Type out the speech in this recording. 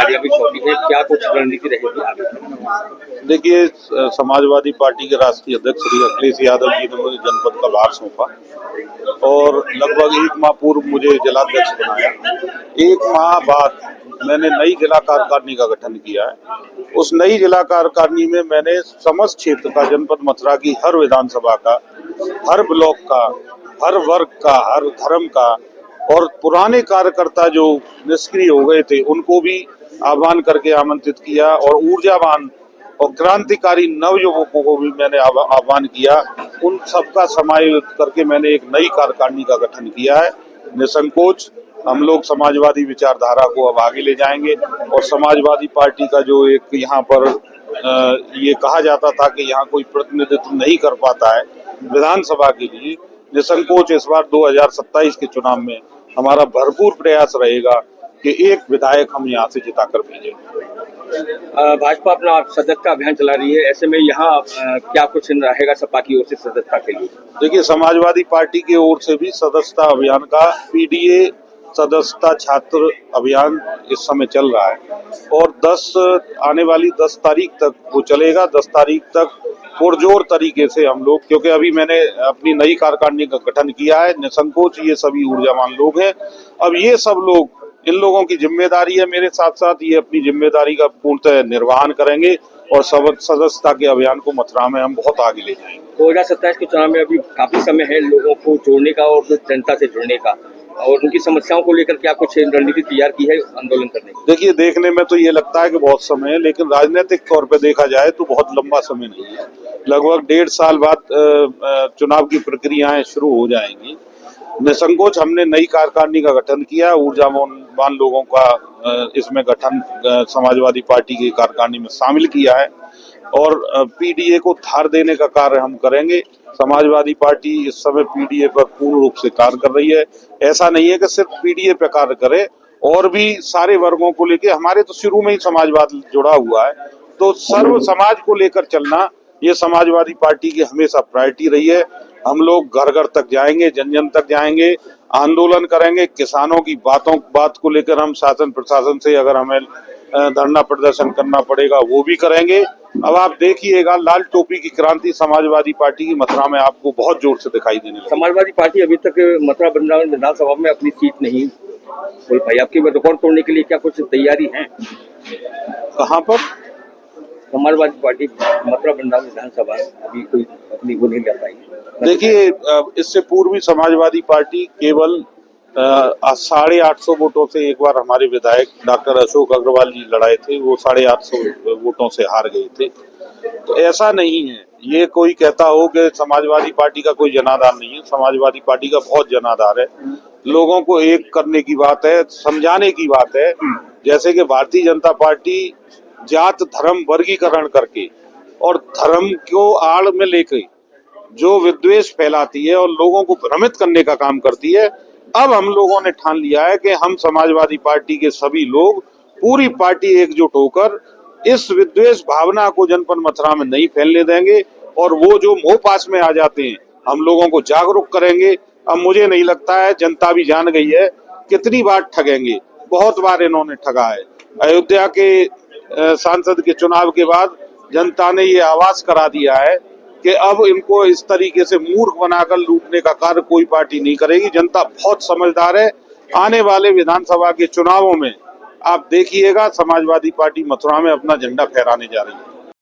जिम्मेदारियां भी सौंपी है, क्या कुछ रणनीति रहेगी आगे? देखिए, समाजवादी पार्टी के राष्ट्रीय अध्यक्ष श्री अखिलेश यादव जी ने मुझे जनपद का भार सौंपा और लगभग 1 माह पूर्व मुझे जिलाध्यक्ष बनाया। 1 माह बाद मैंने नई जिला कार्यकारिणी का गठन किया है। उस नई जिला कार्यकारिणी में मैंने समस्त क्षेत्र का, जनपद मथुरा की हर विधानसभा का, हर ब्लॉक का, हर वर्ग का, हर धर्म का और पुराने कार्यकर्ता जो निष्क्रिय हो गए थे उनको भी आह्वान करके आमंत्रित किया और ऊर्जावान और क्रांतिकारी नवयुवकों को भी मैंने आह्वान किया। उन सबका समायोजित करके मैंने एक नई कार्यकारिणी का गठन किया है। निसंकोच हम लोग समाजवादी विचारधारा को अब आगे ले जाएंगे और समाजवादी पार्टी का जो एक यहाँ पर ये कहा जाता था कि यहाँ कोई प्रतिनिधित्व नहीं कर पाता है विधानसभा के लिए, निसंकोच इस बार 2027 के चुनाव में हमारा भरपूर प्रयास रहेगा कि एक विधायक हम यहाँ से जिताकर भेजें। भाजपा अपना सदस्यता अभियान चला रही है, ऐसे में यहाँ क्या कुछ रहेगा सपा की ओर से सदस्यता के लिए? देखिए, समाजवादी पार्टी की ओर से भी सदस्यता अभियान का पीडीए सदस्यता छात्र अभियान इस समय चल रहा है और आने वाली 10 तारीख तक वो चलेगा। 10 तारीख तक पुरजोर तरीके से हम लोग, क्योंकि अभी मैंने अपनी नई कार्यकारिणी का गठन किया है, निसंकोच ये सभी ऊर्जावान लोग हैं। अब ये सब लोग, इन लोगों की जिम्मेदारी है, मेरे साथ साथ ये अपनी जिम्मेदारी का पूर्णतः निर्वहन करेंगे और सदस्यता के अभियान को मथुरा में हम बहुत आगे ले जाएंगे। 2027 के चुनाव में अभी काफी समय है लोगों को जोड़ने का और जनता से जुड़ने का, और उनकी समस्याओं को लेकर क्या कुछ रणनीति तैयार की है आंदोलन करने की? देखिए, देखने में तो ये लगता है कि बहुत समय है, लेकिन राजनीतिक तौर पे देखा जाए तो बहुत लंबा समय नहीं है। लगभग 1.5 साल बाद चुनाव की प्रक्रियाएं शुरू हो जाएंगी। निसंकोच हमने नई कार्यकारिणी का गठन किया, ऊर्जावान लोगों का इसमें गठन समाजवादी पार्टी की कार्यकारिणी में शामिल किया है और पीडीए को धार देने का कार्य हम करेंगे। समाजवादी पार्टी इस समय पीडीए पर पूर्ण रूप से कार्य कर रही है। ऐसा नहीं है कि सिर्फ पीडीए पे कार्य करे, और भी सारे वर्गों को लेके, हमारे तो शुरू में ही समाजवाद जुड़ा हुआ है, तो सर्व समाज को लेकर चलना ये समाजवादी पार्टी की हमेशा प्रायोरिटी रही है। हम लोग घर घर तक जाएंगे, जन जन तक जाएंगे, आंदोलन करेंगे। किसानों की बात को लेकर हम शासन प्रशासन से अगर हमें धरना प्रदर्शन करना पड़ेगा वो भी करेंगे। अब आप देखिएगा, लाल टोपी की क्रांति समाजवादी पार्टी की मथुरा में आपको बहुत जोर से दिखाई देने लगी। समाजवादी पार्टी अभी तक मथुरा वृंदावन विधानसभा में अपनी सीट नहीं बोल पाई, आपके रिकॉर्ड तोड़ने के लिए क्या कुछ तैयारी है? कहाँ पर समाजवादी पार्टी मथुरा वृंदावन विधानसभा अभी कोई अपनी वो नहीं कर पाई? देखिए, इससे पूर्व भी समाजवादी पार्टी केवल 850 वोटों से एक बार हमारे विधायक डॉक्टर अशोक अग्रवाल जी लड़ाए थे, वो 850 वोटों से हार गए थे। तो ऐसा नहीं है, ये कोई कहता हो कि समाजवादी पार्टी का कोई जनाधार नहीं है। समाजवादी पार्टी का बहुत जनाधार है। लोगों को एक करने की बात है, समझाने की बात है। जैसे कि भारतीय जनता पार्टी जात धर्म वर्गीकरण करके और धर्म को आड़ में लेके जो विद्वेष फैलाती है और लोगों को भ्रमित करने का काम करती है, अब हम लोगों ने ठान लिया है कि हम समाजवादी पार्टी के सभी लोग, पूरी पार्टी एकजुट होकर इस विद्वेष भावना को जनपद मथुरा में नहीं फैलने देंगे और वो जो मोह पास में आ जाते हैं, हम लोगों को जागरूक करेंगे। अब मुझे नहीं लगता है, जनता भी जान गई है कितनी बार ठगेंगे, बहुत बार इन्होंने ठगा है। अयोध्या के सांसद के चुनाव के बाद जनता ने ये आवाज करा दिया है कि अब इनको इस तरीके से मूर्ख बनाकर लूटने का कार्य कोई पार्टी नहीं करेगी। जनता बहुत समझदार है। आने वाले विधानसभा के चुनावों में आप देखिएगा, समाजवादी पार्टी मथुरा में अपना झंडा फहराने जा रही है।